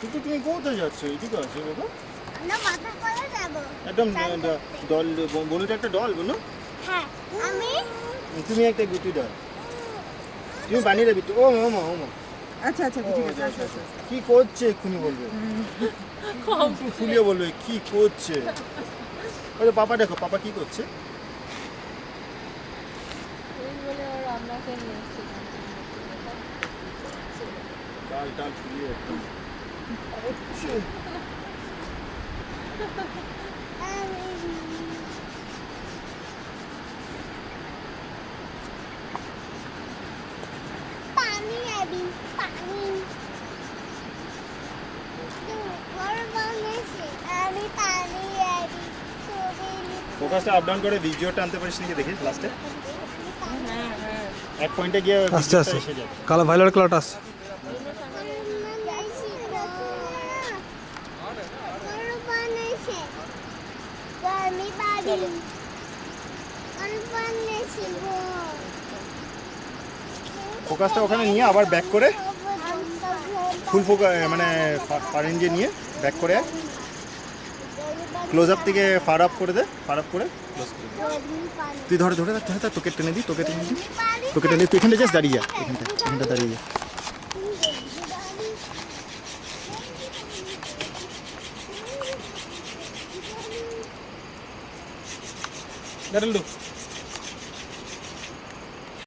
কিন্তু তুমি কোথায় যাচ্ছ? এদিকে আসো বাবা। আমরা মাথা করে যাব। একদম ডল বনুটা একটা ডল বনু। হ্যাঁ আমি তুমি একটা গুটি ডল। তুমি বানিয়ে বিট্টু। ও মামা ও মা। আচ্ছা আচ্ছা ঠিক আছে আচ্ছা আচ্ছা। কি করছে এক্ষুনি বলবে? একটু ফুলিয়ে বলবে কি করছে? ওরে পাপা দেখো পাপা কি করছে? ডাল ডাল ফুলিয়ে একদম করছে। পানি আবি পানি আমি পানি আবি ফোকাসটা আপ ডাউন করে ভিডিওটা আনতে পারিস নাকি দেখি লাস্টে এক পয়েন্টে গিয়ে আস্তে আস্তে এসে যাবে কালো ভাইলেট কালারটা আছে ফোকাসটা ওখানে নিয়ে আবার ব্যাক করে ফুল ফোকাস মানে ফার রেঞ্জে নিয়ে ব্যাক করে ক্লোজ আপ থেকে ফার আপ করে দে ফার আপ করে ক্লোজ করে দে তুই ধরে ধরে ধরে ধরে তোকে টেনে দি তোকে টেনে দি তোকে টেনে তুই এখানটা জাস্ট দাঁড়িয়ে যা এখানটা দাঁড়িয়ে যা দাঁড়াল